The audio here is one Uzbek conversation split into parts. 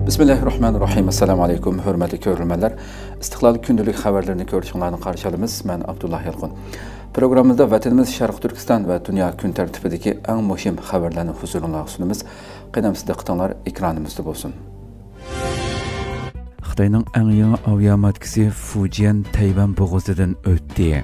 Bismillahirrahmanirrahim. Assalamu alaykum, hörmətli görürmənlər. İstiqlal gündəlik xəbərlərini görüşünlərdən qarşılayırıq. Mən Abdullah Yalqın. Proqramımızda vətənimiz Şərq Türkistan və dünya gün tərtibidəki ən mühim xəbərlərini huzurunuzda sunumuz. Qədəmsiz diqqətinizlər ekranımızda olsun. Xitayning ən yeni aviamatkisi Fujian Tayvan bo'g'ozidan o'tdi.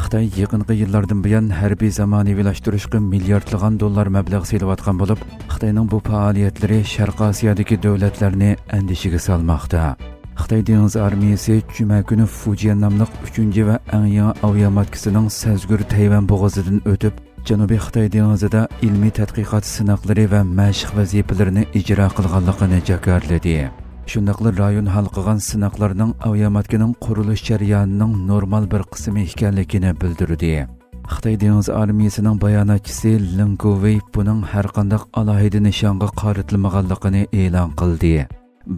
Xitoy yaqinqi yillardan buyon harbiy zamonaviylashtırishga milliardlagan dollar mablag' selayotgan bo'lib, Xitoyning bu faoliyatlari Sharq Osiyodagi davlatlarni andishiga solmoqda. Xitoy dengiz armiyasi juma kuni Fujian nomli 3-chi va eng yangi aviamatkisining Sazgur Tayvan bo'g'ozidan o'tib, Janubiy Xitoy dengizida ilmiy tadqiqot sinoqlari va mashq vazifalarini ijro qilganligini jakarladi. Shundaqla rayon hal qilgan sinoqlarning aviamatkining qurilish jarayonining normal bir qismi ekanligini bildirdi. Xitoy dengiz armiyasining bayonotchisi Lin Guwei buning har qanday alohida nishonga qaratilmaganligini e'lon qildi.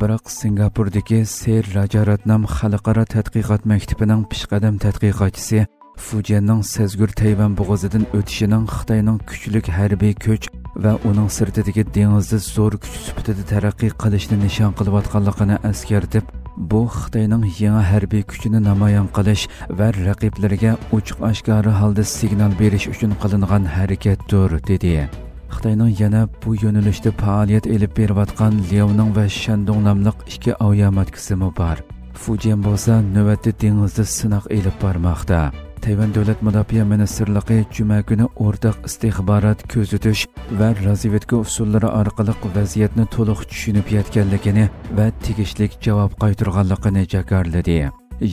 Biroq Singapurdagi Ser Rajaratnam xalqaro tadqiqot maktabining peshqadam tadqiqotchisi Fujianning Sazgur Tayvan bo'g'ozidan o'tishining Xitoyning kuchlik harbiy kuch va uning sirtidagi dengizda zo'r kuch sifatida taraqqiy qilishni nishon qilayotganligini eskartib, bu Xitoyning yangi harbiy kuchini namoyon qilish va raqiblariga ochiq-oshkora holda signal berish uchun qilingan harakatdir, dedi. Xitoyning yana bu yo'nalishda faoliyat olib berayotgan Liaoning va Shandong nomli ikki aviamatkisi bor. Fujian bo'lsa navbatda dengizda sinoq olib bormoqda. Tayvan Davlat Mudofaa Ministrligi juma kuni o'rtaq istixborot ko'zitish va razvedka usullari orqali vaziyatni to'liq tushunib yetganligini va tegishli javob qaytarganligini jakarladi.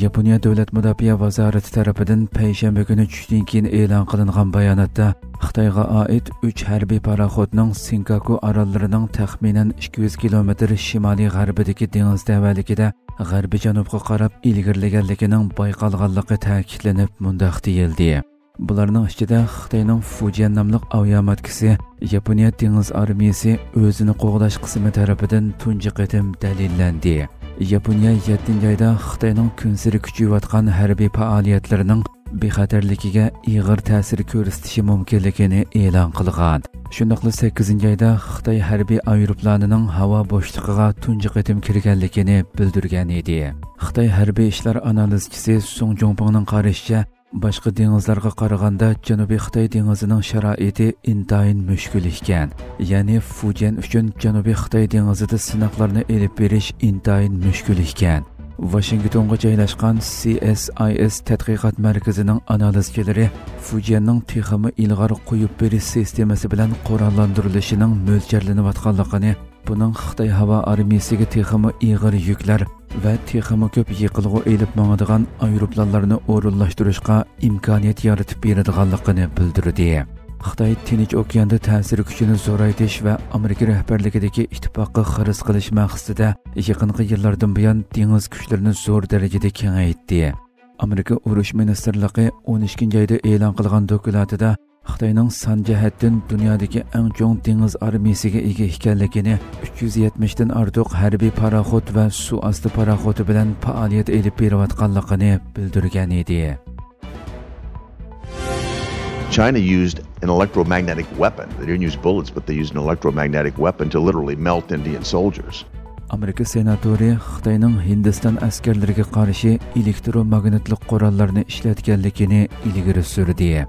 Yaponiya Davlat Mudofaa vazirati tomonidan payshanba kuni tushdan keyin e'lon qilingan bayonotda Xitoyga oid 3 harbiy paraxodning Senkaku orollarining taxminan 200 kilometr shimoliy g'arbidagi dengiz tavalligida g'arbiy janubga qarab ilgirlaganligining bayqalganligi ta'kidlanib, mundaq deyildi. Bularning ichida Xitoyning Fujian nomli aviamatkisi Yaponiya dengiz armiyasi o'zini qo'g'dash qismi tomonidan tunji qatim dalillandi. Yaponiya 7-oyda Xitoyning kunsiri kuchayotgan harbiy faoliyatlarining bexatarligiga ig'ir ta'sir ko'rsatishi mumkinligini e'lon qilgan. Shundaqla 8-oyda Xitoy harbiy aeroplanining havo bo'shlig'iga tunji qatim kirganligini bildirgan edi. Xitoy harbiy ishlar analizchisi Song Jongpingning qarashicha, boshqa dengizlarga qaraganda Janubiy Xitoy dengizining sharoiti intayin mushkul ekan. Ya'ni Fujian uchun Janubiy Xitoy dengizida sinoqlarni elib berish intayin mushkul ekan. Washingtonga joylashgan CSIS tadqiqot markazining analizchilari Fujianning texmi ilg'or qo'yib berish sistemasi bilan qurollandirilishining mo'ljallanayotganligini, buning Xitoy havo armiyasiga texmi ig'ir yuklar va texmi ko'p yiqilg'u elib mangadigan aeroplanlarni o'rinlashtirishga imkoniyat yaratib beradiganligini bildirdi. Xitoy Tinch okeanda ta'sir kuchini zo'raytirish va Amerika rahbarligidagi ittifoqqa xiris qilish maqsadida yaqinqi yillardan buyon dengiz kuchlarini zo'r darajada kengaytdi. Amerika urush ministrligi 12-oyda e'lon qilgan dokladida Xitoyning son jihatdan dunyodagi eng chong dengiz armiyasiga ega ekanligini, 370 dan ortiq harbiy paraxod va suv osti paraxodi bilan faoliyat olib berayotganligini bildirgan edi. China used an electromagnetic weapon. They didn't use bullets, but they used an electromagnetic weapon to literally melt Indian soldiers. Amerika senatori Xitoyning Hindiston askarlariga qarshi elektromagnitlik qurollarni ishlatganligini ilgari surdi.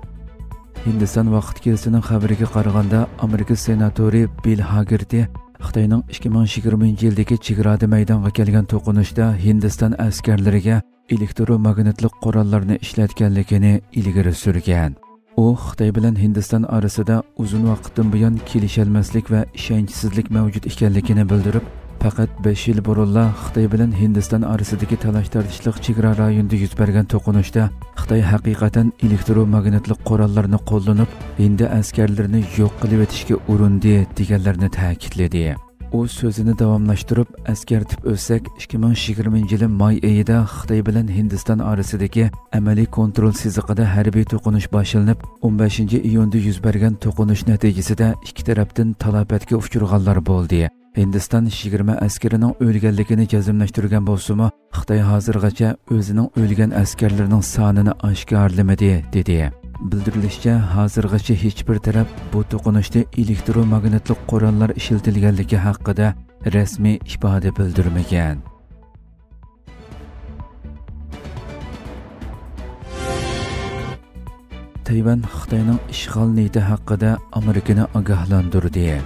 Hindiston vaqt kelsining xabariga qaraganda, Amerika senatori Bill Hagerty Xitoyning 2020-yildagi chegarada maydonga kelgan to'qinishda Hindiston askarlariga elektromagnitlik qurollarni ishlatganligini ilgari surgan. U Xitoy bilan Hindiston orasida uzun vaqtdan buyon kelisholmaslik va ishonchsizlik mavjud ekanligini bildirib, faqat 5 yil burunla Xitoy bilan Hindiston orasidagi talash-tartishlik chegara rayonida yuz bergan to'qinishda Xitoy haqiqatan elektromagnitlik qurollarni qo'llanib, Hind askarlarini yo'q qilib etishga urindi deganlarni ta'kidladi. U so'zini davomlashtirib, eskartib o'tsak, 2020-yil may oyida Xitoy bilan Hindiston orasidagi amaliy kontrol siziqida harbiy to'qinish boshlanib, 15-iyunda yuz bergan to'qinish natijasida ikki tarafdan talafotga uchraganlar bo'ldi. Hindiston 20 askarining o'lganligini jazmlashtirgan bo'lsa-mu, Xitoy hozirgacha o'zining o'lgan askarlarining sonini oshkorlamadi, dedi. Bildirilishicha, hozirgacha hech bir taraf bu to'qinishda elektromagnitlik qurollar ishlatilganligi haqida rasmiy ifoda bildirmagan. Tayvan Xitoyning ishg'ol niyati haqida Amerikani ogohlantirdi.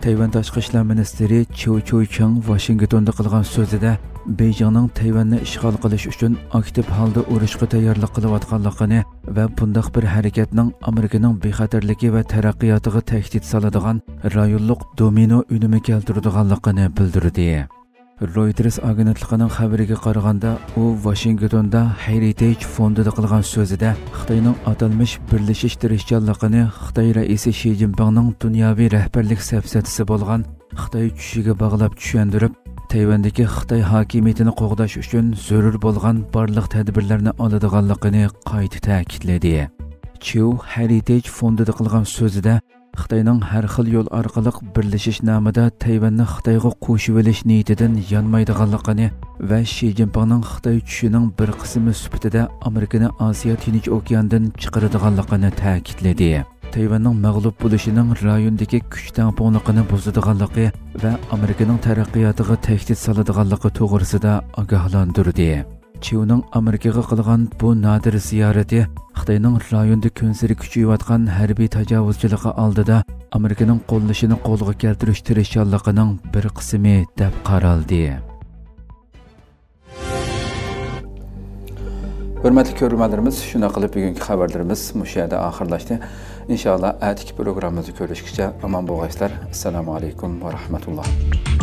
Tayvan tashqi ishlar ministri Chiu Chang Washingtonda qilgan so'zida Beijingning Tayvanni ishg'ol qilish uchun aktiv holda urushga tayyorlik qilayotganligini va bundaq bir harakatning Amerikaning bexatarligi va taraqqiyotiga tahdid soladigan rayonlik domino unumi keltiradiganligini bildirdi. Reuters agentligining xabariga qaraganda, u Washingtonda Heritage fondida qilgan so'zida Xitoyning atalmish birlashish tirishchanligini Xitoy raisi Xi Jinpingning dunyoviy rahbarlik safsatasi bo'lgan Xitoy tushiga bog'lab tushuntirib, Tayvandagi Xitoy hokimiyatini qo'g'dash uchun zarur bo'lgan barliq tadbirlarni oladiganligini qayta ta'kidladi. Chiu Heritage fondida qilgan so'zida Xitoyning har xil yo'l orqali birlashish nomida Tayvanni Xitoyga qo'shib olish niyatidan yonmaydiganligini va Xi Jinpingning Xitoy tushining bir qismi sifatida Amerikani Osiyo Tinch okeanidan chiqaradiganligini ta'kidladi. Tayvanning mag'lub bo'lishining rayondagi kuch tangpunligini buzadiganligi va Amerikaning taraqqiyotiga tahdid soladiganligi to'g'risida ogohlantirdi. Chiuning Amerikaga qilgan bu nadir ziyorati Xitoyning rayonda kunsiri kuchayayotgan harbiy tajovuzchiligi oldida Amerikaning qo'llashini qo'lga keltirish tirishchanligining bir qismi deb qaraldi. Hurmatli ko'ruvchilarimiz, shuna qilib bugungi xabarlarimiz mushu yerda oxirlashdi. Inshaalloh atiki programmamizni ko'rishgacha omon bo'linglar. Assalomu alaykum va rahmatulloh.